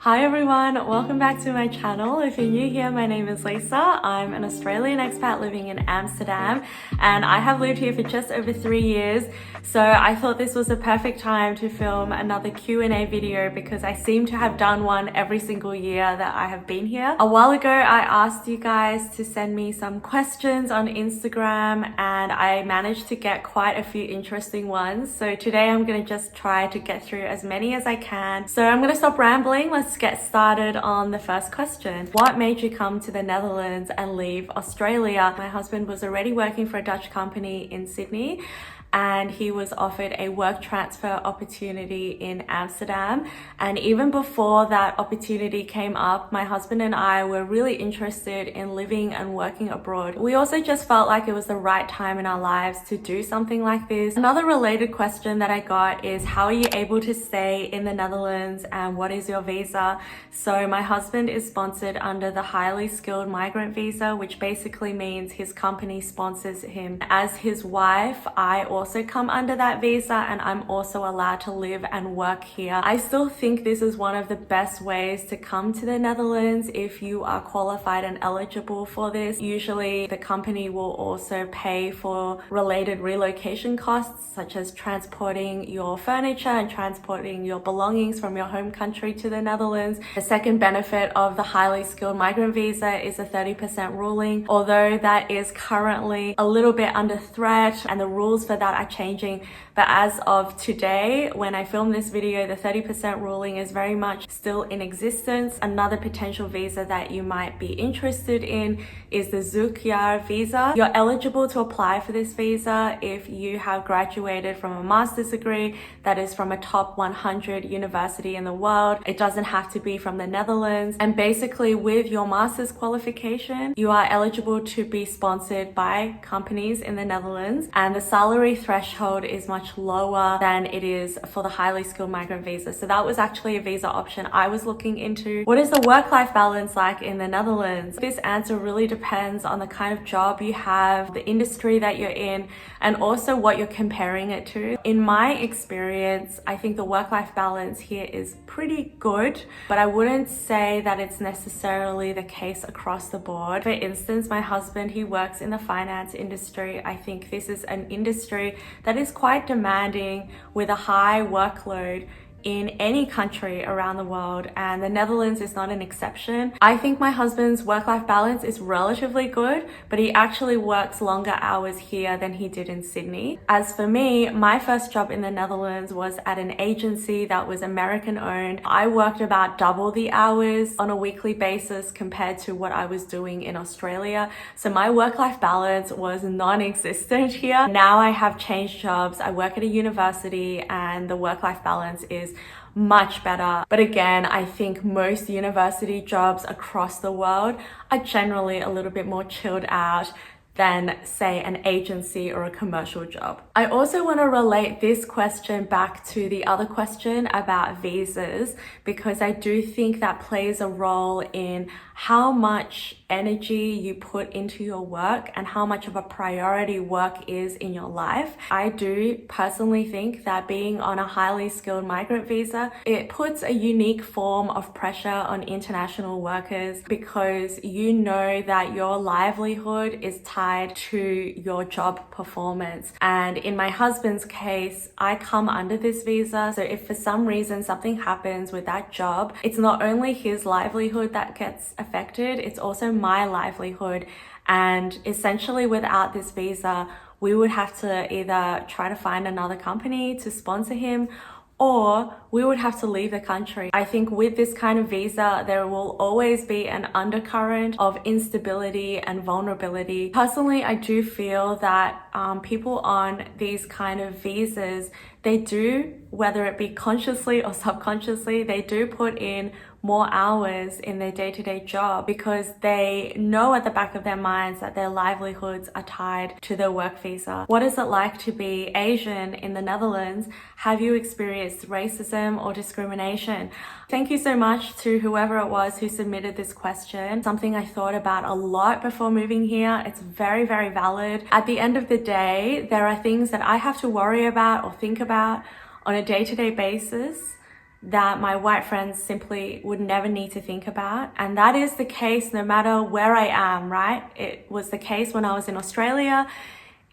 Hi everyone, welcome back to my channel. If you're new here, my name is Lisa. I'm an Australian expat living in Amsterdam and I have lived here for just over 3 years. So I thought this was a perfect time to film another Q&A video because I seem to have done one every single year that I have been here. A while ago, I asked you guys to send me some questions on Instagram and I managed to get quite a few interesting ones. So today I'm going to just try to get through as many as I can. So I'm going to stop rambling. Let's get started on the first question. What made you come to the Netherlands and leave Australia? My husband was already working for a Dutch company in Sydney and he was offered a work transfer opportunity in Amsterdam. And even before that opportunity came up, my husband and I were really interested in living and working abroad. We also just felt like it was the right time in our lives to do something like this. Another related question that I got is, how are you able to stay in the Netherlands and what is your visa? So my husband is sponsored under the highly skilled migrant visa, which basically means his company sponsors him. As his wife, I also come under that visa and I'm also allowed to live and work here. I still think this is one of the best ways to come to the Netherlands if you are qualified and eligible for this. Usually the company will also pay for related relocation costs such as transporting your furniture and transporting your belongings from your home country to the Netherlands. The second benefit of the highly skilled migrant visa is a 30% ruling, although that is currently a little bit under threat and the rules for that are changing. But as of today, when I film this video, the 30% ruling is very much still in existence. Another potential visa that you might be interested in is the YEAR visa. You're eligible to apply for this visa if you have graduated from a master's degree that is from a top 100 university in the world. It doesn't have to be from the Netherlands. And basically with your master's qualification, you are eligible to be sponsored by companies in the Netherlands, and the salary threshold is much lower than it is for the highly skilled migrant visa. So that was actually a visa option I was looking into. What is the work-life balance like in the Netherlands? This answer really depends on the kind of job you have, the industry that you're in, and also what you're comparing it to. In my experience, I think the work-life balance here is pretty good, but I wouldn't say that it's necessarily the case across the board. For instance, my husband, he works in the finance industry. I think this is an industry that is quite demanding with a high workload in any country around the world, and the Netherlands is not an exception. I think my husband's work-life balance is relatively good, but he actually works longer hours here than he did in Sydney. As for me, my first job in the Netherlands was at an agency that was American owned. I worked about double the hours on a weekly basis compared to what I was doing in Australia. So my work-life balance was non-existent here. Now I have changed jobs. I work at a university and the work-life balance is much better. But again, I think most university jobs across the world are generally a little bit more chilled out than, say, an agency or a commercial job. I also want to relate this question back to the other question about visas, because I do think that plays a role in how much energy you put into your work and how much of a priority work is in your life. I do personally think that being on a highly skilled migrant visa, it puts a unique form of pressure on international workers because you know that your livelihood is tied to your job performance. And in my husband's case, I come under this visa. So if for some reason something happens with that job, it's not only his livelihood that gets affected, it's also my livelihood. And essentially without this visa, we would have to either try to find another company to sponsor him, or we would have to leave the country. I think with this kind of visa, there will always be an undercurrent of instability and vulnerability. Personally, I do feel that people on these kind of visas, they do, whether it be consciously or subconsciously, they do put in more hours in their day-to-day job because they know at the back of their minds that their livelihoods are tied to their work visa. What is it like to be Asian in the Netherlands? Have you experienced racism or discrimination? Thank you so much to whoever it was who submitted this question. Something I thought about a lot before moving here. It's very, very valid. At the end of the day, there are things that I have to worry about or think about on a day-to-day basis that my white friends simply would never need to think about. And that is the case no matter where I am, right? It was the case when I was in Australia.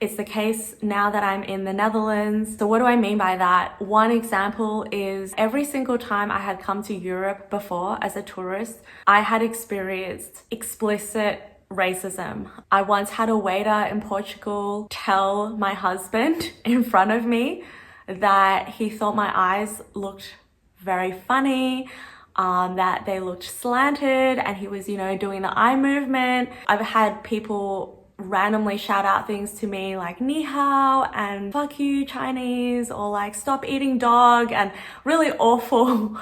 It's the case now that I'm in the Netherlands. So what do I mean by that? One example is every single time I had come to Europe before as a tourist, I had experienced explicit racism. I once had a waiter in Portugal tell my husband in front of me that he thought my eyes looked very funny, that they looked slanted, and he was, doing the eye movement. I've had people randomly shout out things to me like ni hao and fuck you Chinese, or like stop eating dog, and really awful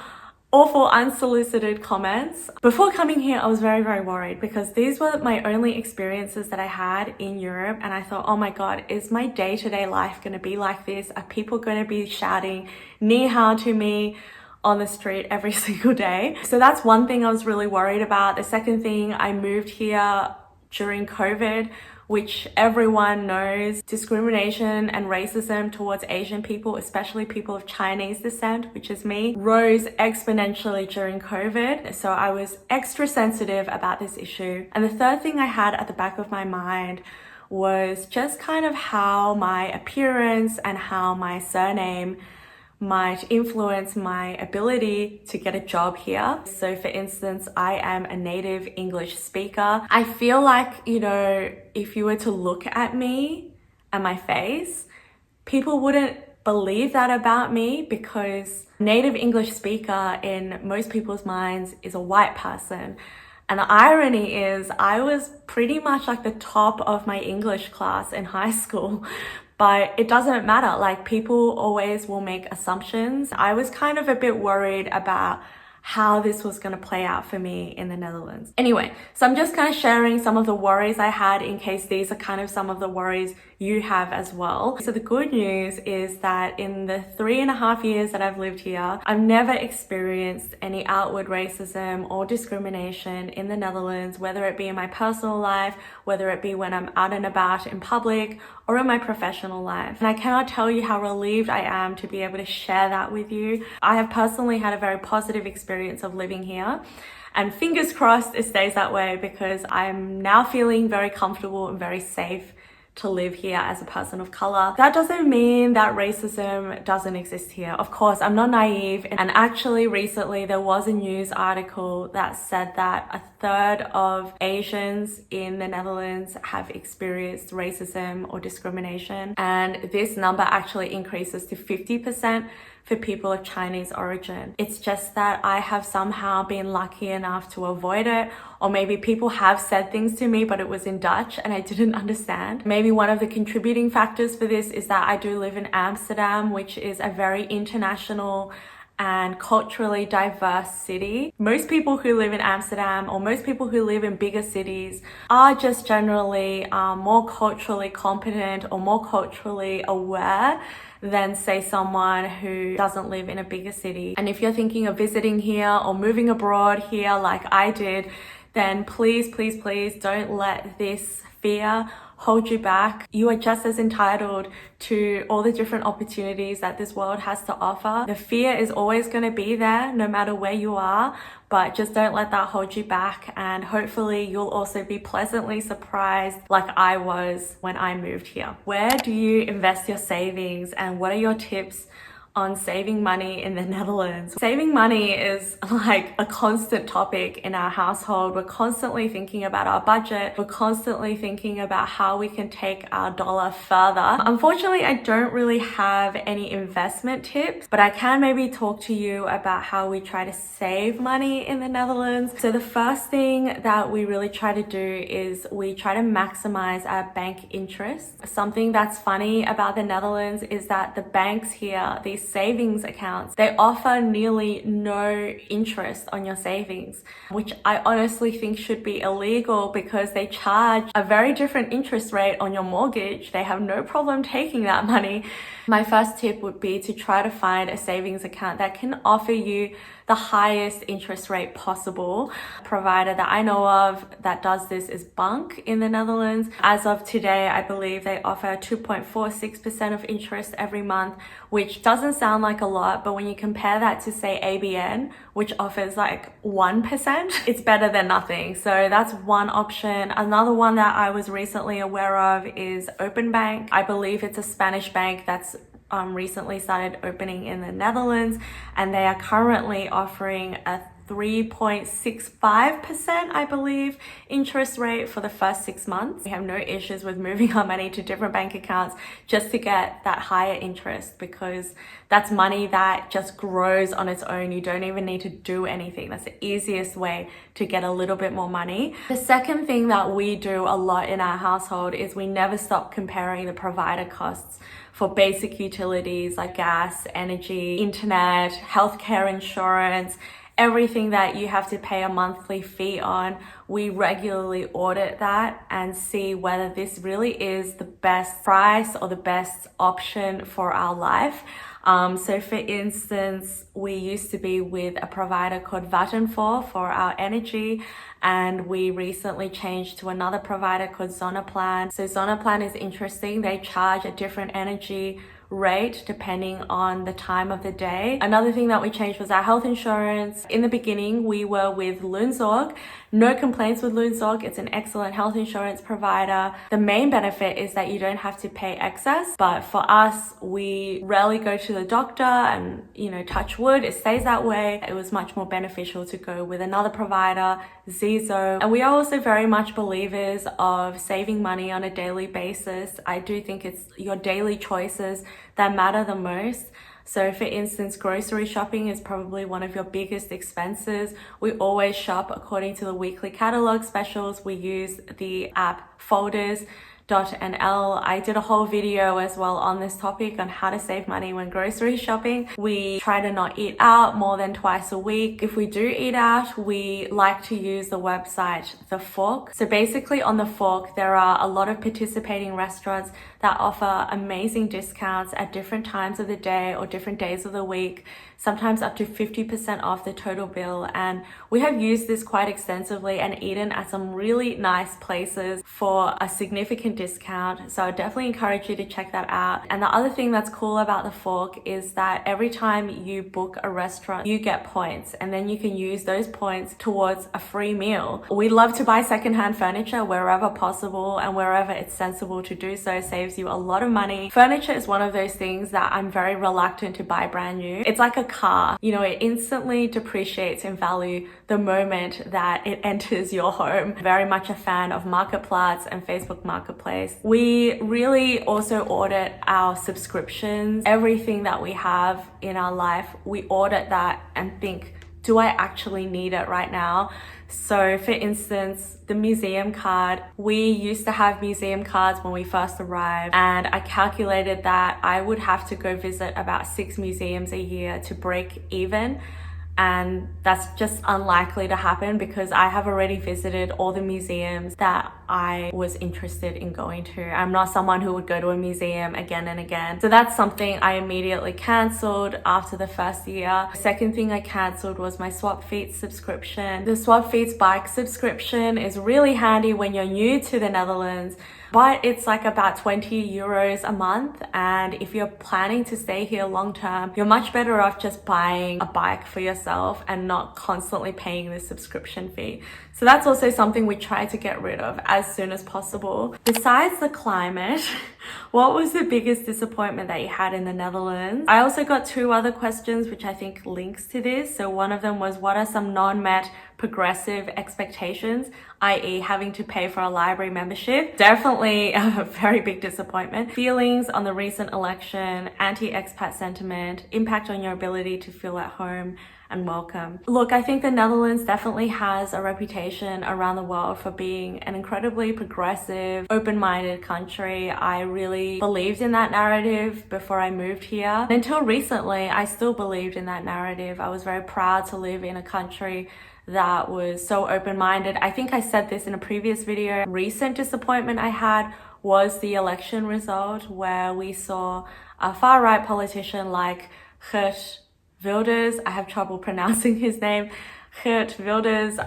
unsolicited comments. Before coming here, I was very, very worried because these were my only experiences that I had in Europe, and I thought, oh my god, is my day-to-day life going to be like this? Are people going to be shouting ni hao to me on the street every single day? So that's one thing I was really worried about. The second thing, I moved here during COVID, which everyone knows, discrimination and racism towards Asian people, especially people of Chinese descent, which is me, rose exponentially during COVID. So I was extra sensitive about this issue. And the third thing I had at the back of my mind was just kind of how my appearance and how my surname might influence my ability to get a job here. So for instance, I am a native English speaker. I feel like, if you were to look at me and my face, people wouldn't believe that about me, because native English speaker in most people's minds is a white person. And the irony is I was pretty much like the top of my English class in high school. But it doesn't matter, like people always will make assumptions. I was kind of a bit worried about how this was going to play out for me in the Netherlands. Anyway, so I'm just kind of sharing some of the worries I had in case these are kind of some of the worries you have as well. So the good news is that in the 3.5 years that I've lived here, I've never experienced any outward racism or discrimination in the Netherlands, whether it be in my personal life, whether it be when I'm out and about in public, or in my professional life. And I cannot tell you how relieved I am to be able to share that with you. I have personally had a very positive experience of living here, and fingers crossed it stays that way, because I'm now feeling very comfortable and very safe to live here as a person of color. That doesn't mean that racism doesn't exist here. Of course, I'm not naive. And actually recently there was a news article that said that 1/3 of Asians in the Netherlands have experienced racism or discrimination. And this number actually increases to 50% for people of Chinese origin. It's just that I have somehow been lucky enough to avoid it, or maybe people have said things to me, but it was in Dutch and I didn't understand. Maybe one of the contributing factors for this is that I do live in Amsterdam, which is a very international and culturally diverse city. Most people who live in Amsterdam, or most people who live in bigger cities, are just generally more culturally competent or more culturally aware than say someone who doesn't live in a bigger city. And if you're thinking of visiting here or moving abroad here like I did, then please, please, please don't let this fear hold you back. You are just as entitled to all the different opportunities that this world has to offer. The fear is always going to be there no matter where you are, but just don't let that hold you back. And hopefully you'll also be pleasantly surprised like I was when I moved here. Where do you invest your savings, and what are your tips on saving money in the Netherlands? Saving money is like a constant topic in our household. We're constantly thinking about our budget. We're constantly thinking about how we can take our dollar further. Unfortunately, I don't really have any investment tips, but I can maybe talk to you about how we try to save money in the Netherlands. So the first thing that we really try to do is we try to maximize our bank interest. Something that's funny about the Netherlands is that the banks here, these savings accounts, they offer nearly no interest on your savings, which I honestly think should be illegal, because they charge a very different interest rate on your mortgage. They have no problem taking that money. My first tip would be to try to find a savings account that can offer you the highest interest rate possible. A provider that I know of that does this is Bank in the Netherlands. As of today, I believe they offer 2.46% of interest every month, which doesn't sound like a lot, but when you compare that to say ABN, which offers like 1%, it's better than nothing. So that's one option. Another one that I was recently aware of is Open Bank. I believe it's a Spanish bank that's recently started opening in the Netherlands, and they are currently offering a 3.65%, I believe, interest rate for the first 6 months. We have no issues with moving our money to different bank accounts just to get that higher interest, because that's money that just grows on its own. You don't even need to do anything. That's the easiest way to get a little bit more money. The second thing that we do a lot in our household is we never stop comparing the provider costs for basic utilities like gas, energy, internet, healthcare insurance, everything that you have to pay a monthly fee on. We regularly audit that and see whether this really is the best price or the best option for our life. So for instance, we used to be with a provider called Vattenfall for our energy, and we recently changed to another provider called Zoneplan. So Zoneplan is interesting. They charge a different energy rate depending on the time of the day. Another thing that we changed was our health insurance. In the beginning, we were with Loonzorg. No complaints with Loonzorg. It's an excellent health insurance provider. The main benefit is that you don't have to pay excess, but for us, we rarely go to the doctor, and touch wood, it stays that way. It was much more beneficial to go with another provider, Zizo. And we are also very much believers of saving money on a daily basis. I do think it's your daily choices that matter the most. So for instance, grocery shopping is probably one of your biggest expenses. We always shop according to the weekly catalog specials. We use the app Folders.nl. I did a whole video as well on this topic on how to save money when grocery shopping. We try to not eat out more than twice a week. If we do eat out, we like to use the website The Fork. So basically on The Fork, there are a lot of participating restaurants that offer amazing discounts at different times of the day or different days of the week, sometimes up to 50% off the total bill. And we have used this quite extensively and eaten at some really nice places for a significant discount. So I definitely encourage you to check that out. And the other thing that's cool about The Fork is that every time you book a restaurant, you get points, and then you can use those points towards a free meal. We love to buy secondhand furniture wherever possible, and wherever it's sensible to do so saves you a lot of money. Furniture is one of those things that I'm very reluctant to buy brand new. It's like a car, it instantly depreciates in value the moment that it enters your home. Very much a fan of Marketplace and Facebook Marketplace. We really also audit our subscriptions. Everything that we have in our life, we audit that and think, do I actually need it right now? So for instance, the museum card, we used to have museum cards when we first arrived, and I calculated that I would have to go visit about 6 museums a year to break even. And that's just unlikely to happen because I have already visited all the museums that I was interested in going to. I'm not someone who would go to a museum again and again. So that's something I immediately cancelled after the first year. The second thing I cancelled was my Swap Feet subscription. The Swap Feet's bike subscription is really handy when you're new to the Netherlands, but it's like about 20 euros a month. And if you're planning to stay here long term, you're much better off just buying a bike for yourself and not constantly paying the subscription fee. So that's also something we try to get rid of as soon as possible. Besides the climate, what was the biggest disappointment that you had in the Netherlands? I also got 2 other questions which I think links to this. So one of them was, what are some non-met progressive expectations, i.e. having to pay for a library membership? Definitely a very big disappointment. Feelings on the recent election, anti-expat sentiment, impact on your ability to feel at home and welcome. Look, I think the Netherlands definitely has a reputation around the world for being an incredibly progressive, open-minded country. I really believed in that narrative before I moved here. Until recently, I still believed in that narrative. I was very proud to live in a country that was so open-minded. I think I said this in a previous video. Recent disappointment I had was the election result, where we saw a far-right politician like Geert Wilders, I have trouble pronouncing his name, Geert Wilders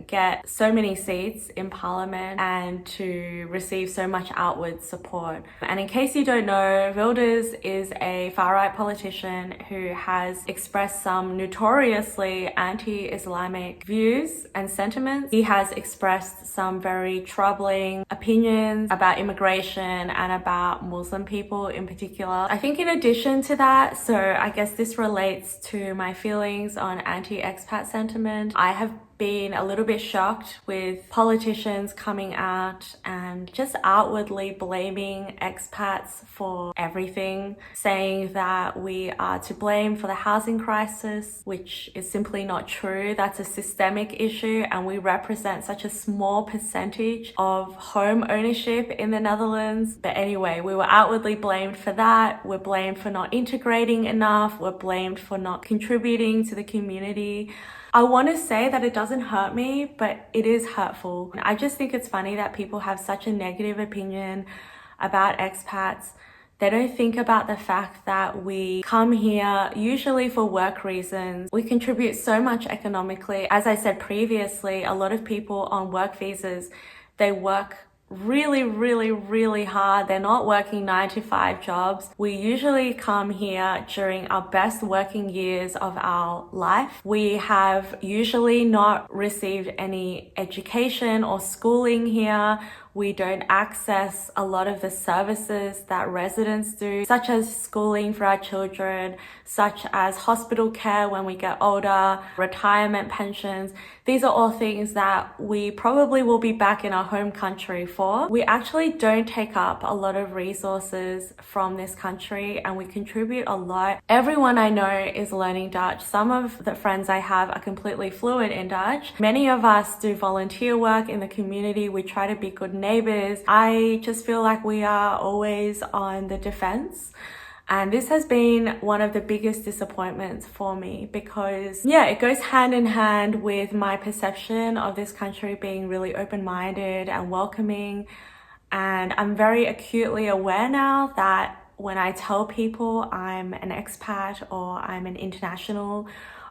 get so many seats in parliament and to receive so much outward support. And in case you don't know, Wilders is a far-right politician who has expressed some notoriously anti-Islamic views and sentiments. He has expressed some very troubling opinions about immigration and about Muslim people in particular. I think in addition to that, so I guess this relates to my feelings on anti-expat sentiment. I have been a little bit shocked with politicians coming out and just outwardly blaming expats for everything, saying that we are to blame for the housing crisis, which is simply not true. That's a systemic issue, and we represent such a small percentage of home ownership in the Netherlands. But anyway, we were outwardly blamed for that. We're blamed for not integrating enough. We're blamed for not contributing to the community. I want to say that it doesn't hurt me, but it is hurtful. I just think it's funny that people have such a negative opinion about expats. They don't think about the fact that we come here usually for work reasons. We contribute so much economically. As I said previously, a lot of people on work visas, they work really hard. They're not working 9-to-5 jobs. We usually come here during our best working years of our life. We have usually not received any education or schooling here. We don't access a lot of the services that residents do, such as schooling for our children, such as hospital care when we get older, retirement pensions. These are all things that we probably will be back in our home country for. We actually don't take up a lot of resources from this country, and we contribute a lot. Everyone I know is learning Dutch. Some of the friends I have are completely fluent in Dutch. Many of us do volunteer work in the community. We try to be good neighbors. I just feel like we are always on the defense. And this has been one of the biggest disappointments for me because, yeah, it goes hand in hand with my perception of this country being really open-minded and welcoming. And I'm very acutely aware now that when I tell people I'm an expat or I'm an international,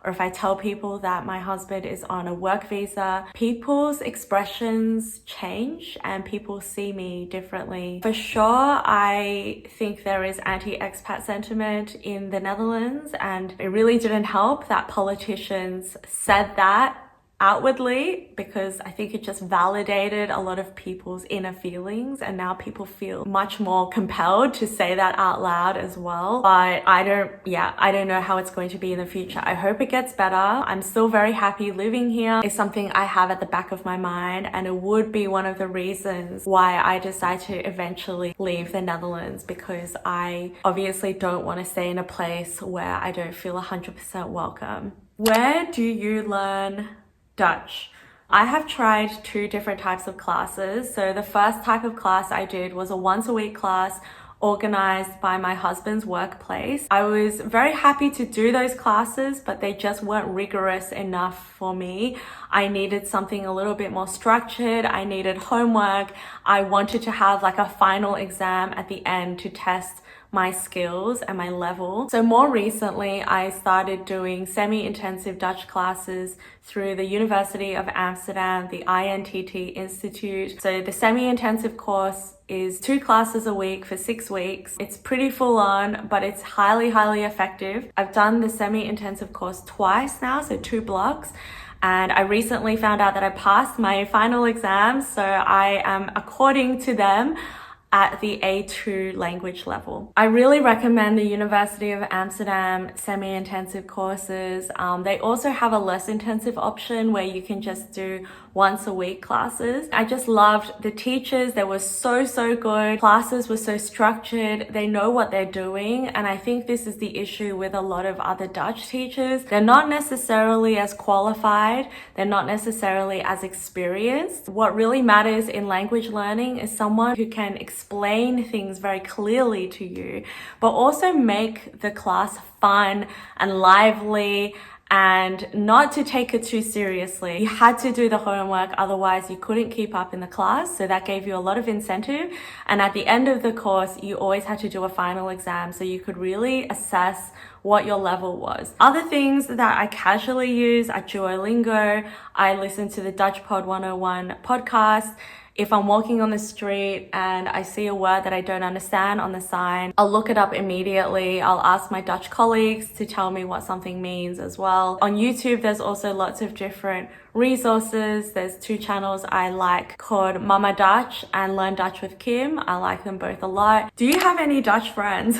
or if I tell people that my husband is on a work visa, people's expressions change and people see me differently. For sure, I think there is anti-expat sentiment in the Netherlands, and it really didn't help that politicians said that outwardly, because I think it just validated a lot of people's inner feelings, and now people feel much more compelled to say that out loud as well. But I don't know how it's going to be in the future. I hope it gets better. I'm still very happy living here. It's something I have at the back of my mind, and it would be one of the reasons why I decide to eventually leave the Netherlands, because I obviously don't want to stay in a place where I don't feel 100% welcome. Where do you learn Dutch? I have tried 2 different types of classes. So the first type of class I did was a once-a-week class organized by my husband's workplace. I was very happy to do those classes, but they just weren't rigorous enough for me. I needed something a little bit more structured. I needed homework. I wanted to have like a final exam at the end to test my skills and my level. So more recently, I started doing semi-intensive Dutch classes through the University of Amsterdam, the INTT Institute. So the semi-intensive course is 2 classes a week for 6 weeks. It's pretty full on, but it's highly effective. I've done the semi-intensive course twice now, so 2 blocks. And I recently found out that I passed my final exam, so I am, according to them, at the A2 language level. I really recommend the University of Amsterdam semi-intensive courses. They also have a less intensive option where you can just do once a week classes. I just loved the teachers. They were so good. Classes were so structured. They know what they're doing. And I think this is the issue with a lot of other Dutch teachers. They're not necessarily as qualified. They're not necessarily as experienced. What really matters in language learning is someone who can explain things very clearly to you, but also make the class fun and lively and not to take it too seriously. You had to do the homework, otherwise you couldn't keep up in the class. So that gave you a lot of incentive. And at the end of the course, you always had to do a final exam so you could really assess what your level was. Other things that I casually use are Duolingo. I listen to the Dutch Pod 101 podcast. If I'm walking on the street and I see a word that I don't understand on the sign, I'll look it up immediately. I'll ask my Dutch colleagues to tell me what something means as well. On YouTube, there's also lots of different resources. There's 2 channels I like called Mama Dutch and Learn Dutch with Kim. I like them both a lot. Do you have any Dutch friends?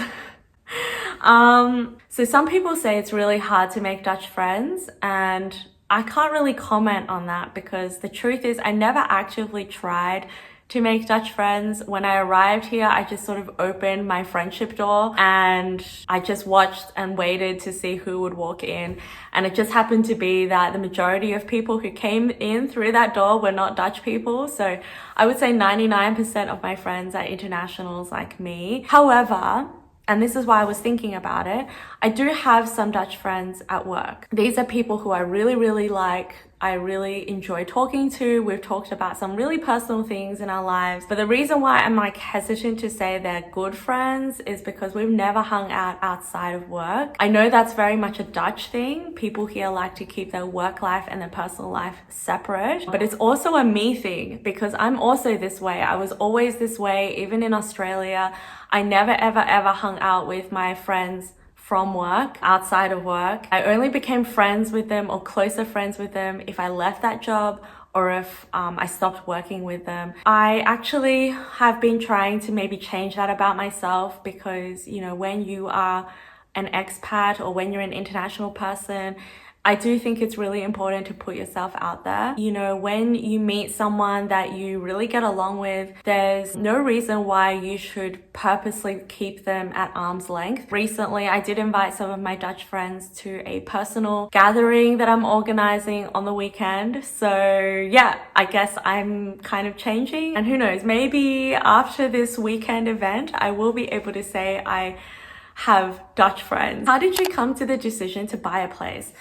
So some people say it's really hard to make Dutch friends, and I can't really comment on that because the truth is I never actively tried to make Dutch friends. When I arrived here, I just sort of opened my friendship door and I just watched and waited to see who would walk in. And it just happened to be that the majority of people who came in through that door were not Dutch people. So I would say 99% of my friends are internationals like me. However, and this is why I was thinking about it, I do have some Dutch friends at work. These are people who I really like, I really enjoy talking to. We've talked about some really personal things in our lives. But the reason why I'm hesitant to say they're good friends is because we've never hung out outside of work. I know that's very much a Dutch thing. People here like to keep their work life and their personal life separate. But it's also a me thing because I'm also this way. I was always this way, even in Australia. I never ever hung out with my friends from work, outside of work. I only became friends with them or closer friends with them if I left that job or if I stopped working with them. I actually have been trying to maybe change that about myself because, you know, when you are an expat or when you're an international person, I do think it's really important to put yourself out there. You know, when you meet someone that you really get along with, there's no reason why you should purposely keep them at arm's length. Recently, I did invite some of my Dutch friends to a personal gathering that I'm organizing on the weekend. So yeah, I guess I'm kind of changing. And who knows, maybe after this weekend event, I will be able to say I have Dutch friends. How did you come to the decision to buy a place?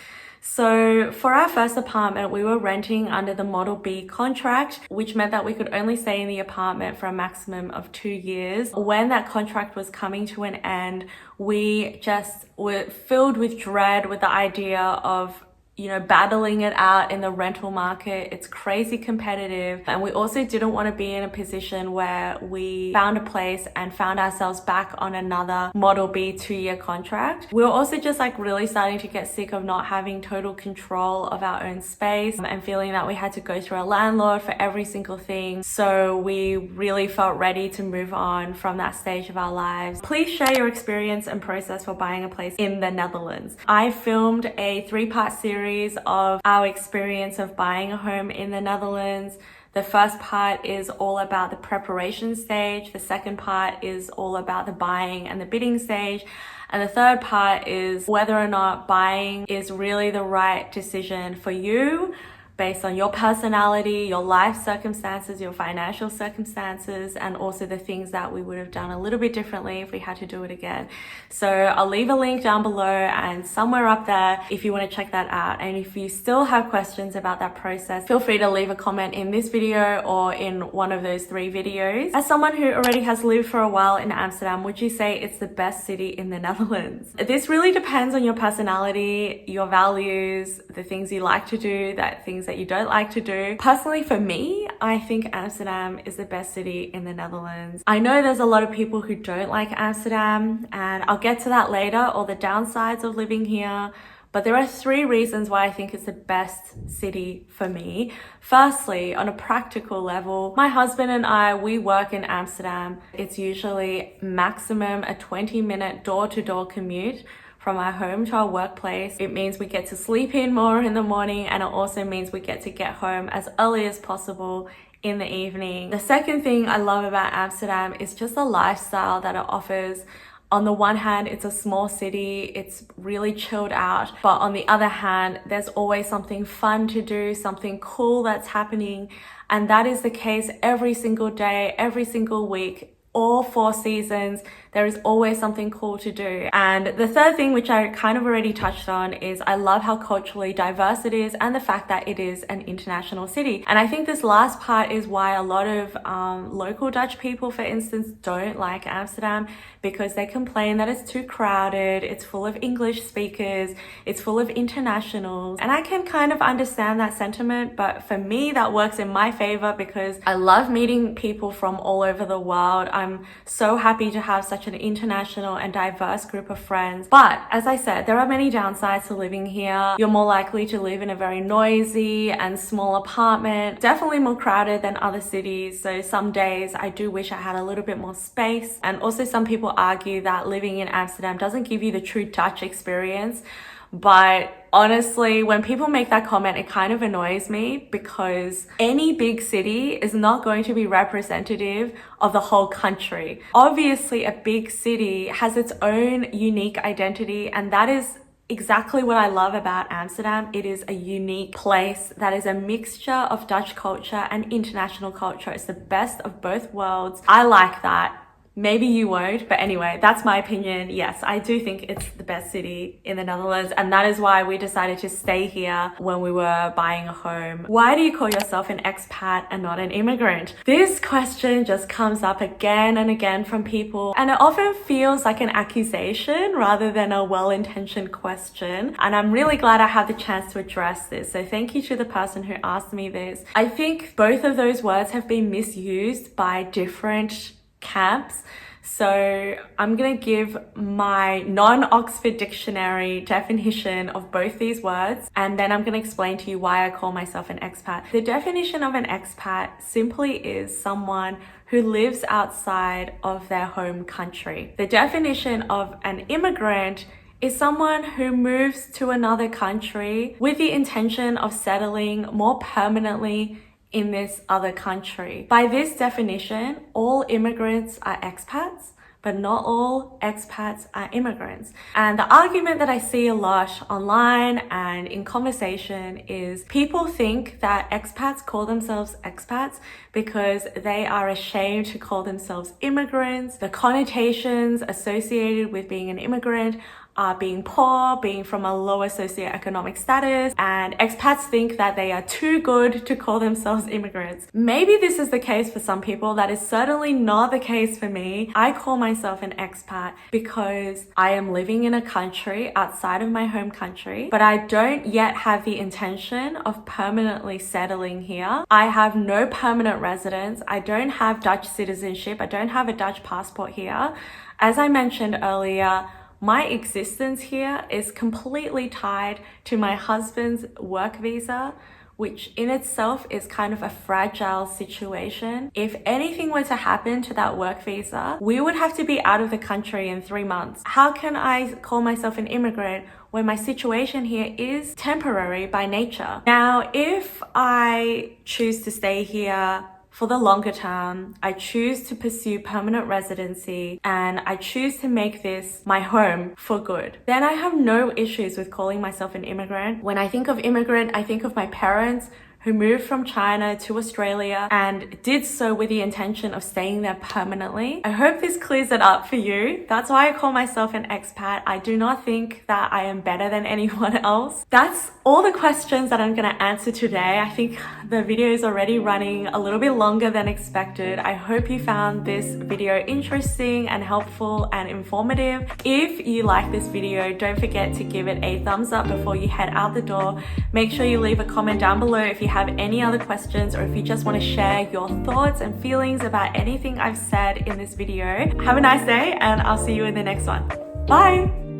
So for our first apartment, we were renting under the Model B contract, which meant that we could only stay in the apartment for a maximum of 2 years. When that contract was coming to an end, we just were filled with dread with the idea of, you know, battling it out in the rental market. It's crazy competitive. And we also didn't want to be in a position where we found a place and found ourselves back on another Model B 2-year contract. We were also just really starting to get sick of not having total control of our own space and feeling that we had to go through a landlord for every single thing. So we really felt ready to move on from that stage of our lives. Please share your experience and process for buying a place in the Netherlands. I filmed a 3-part series of our experience of buying a home in the Netherlands. The first part is all about the preparation stage. The second part is all about the buying and the bidding stage. And the third part is whether or not buying is really the right decision for you based on your personality, your life circumstances, your financial circumstances, and also the things that we would have done a little bit differently if we had to do it again. So I'll leave a link down below and somewhere up there if you want to check that out. And if you still have questions about that process, feel free to leave a comment in this video or in one of those 3 videos. As someone who already has lived for a while in Amsterdam, would you say it's the best city in the Netherlands? This really depends on your personality, your values, the things you like to do, things that you don't like to do. Personally, for me, I think Amsterdam is the best city in the Netherlands. I know there's a lot of people who don't like Amsterdam, and I'll get to that later, all the downsides of living here. But there are 3 reasons why I think it's the best city for me. Firstly, on a practical level, my husband and I, we work in Amsterdam. It's usually maximum a 20-minute door-to-door commute from our home to our workplace. It means we get to sleep in more in the morning, and it also means we get to get home as early as possible in the evening. The second thing I love about Amsterdam is just the lifestyle that it offers. On the one hand, it's a small city, it's really chilled out, but on the other hand, there's always something fun to do, something cool that's happening, and that is the case every single day, every single week. all 4 seasons. There is always something cool to do. And the third thing, which I kind of already touched on, is I love how culturally diverse it is and the fact that it is an international city. And I think this last part is why a lot of local Dutch people, for instance, don't like Amsterdam, because they complain that it's too crowded, it's full of English speakers, it's full of internationals. And I can kind of understand that sentiment, but for me, that works in my favor because I love meeting people from all over the world. I'm so happy to have such an international and diverse group of friends. But as I said, there are many downsides to living here. You're more likely to live in a very noisy and small apartment, definitely more crowded than other cities. So some days I do wish I had a little bit more space. And also some people argue that living in Amsterdam doesn't give you the true Dutch experience. But honestly, when people make that comment, it kind of annoys me because any big city is not going to be representative of the whole country. Obviously, a big city has its own unique identity, and that is exactly what I love about Amsterdam. It is a unique place that is a mixture of Dutch culture and international culture. It's the best of both worlds. I like that. Maybe you won't, but anyway, that's my opinion. Yes, I do think it's the best city in the Netherlands, and that is why we decided to stay here when we were buying a home. Why do you call yourself an expat and not an immigrant? This question just comes up again and again from people, and it often feels like an accusation rather than a well-intentioned question. And I'm really glad I had the chance to address this. So thank you to the person who asked me this. I think both of those words have been misused by different camps. So I'm going to give my non-Oxford dictionary definition of both these words, and then I'm going to explain to you why I call myself an expat. The definition of an expat simply is someone who lives outside of their home country. The definition of an immigrant is someone who moves to another country with the intention of settling more permanently in this other country. By this definition, all immigrants are expats, but not all expats are immigrants. And the argument that I see a lot online and in conversation is people think that expats call themselves expats because they are ashamed to call themselves immigrants. The connotations associated with being an immigrant are being poor, being from a lower socioeconomic status, and expats think that they are too good to call themselves immigrants. Maybe this is the case for some people. That is certainly not the case for me. I call myself an expat because I am living in a country outside of my home country, but I don't yet have the intention of permanently settling here. I have no permanent residence. I don't have Dutch citizenship. I don't have a Dutch passport here. As I mentioned earlier, my existence here is completely tied to my husband's work visa, which in itself is kind of a fragile situation. If anything were to happen to that work visa, we would have to be out of the country in 3 months. How can I call myself an immigrant when my situation here is temporary by nature? Now, if I choose to stay here for the longer term, I choose to pursue permanent residency, and I choose to make this my home for good, then I have no issues with calling myself an immigrant. When I think of immigrant, I think of my parents who moved from China to Australia and did so with the intention of staying there permanently. I hope this clears it up for you. That's why I call myself an expat. I do not think that I am better than anyone else. That's all the questions that I'm going to answer today. I think the video is already running a little bit longer than expected. I hope you found this video interesting and helpful and informative. If you like this video, don't forget to give it a thumbs up before you head out the door. Make sure you leave a comment down below if you have any other questions, or if you just want to share your thoughts and feelings about anything I've said in this video. Have a nice day, and I'll see you in the next one. Bye!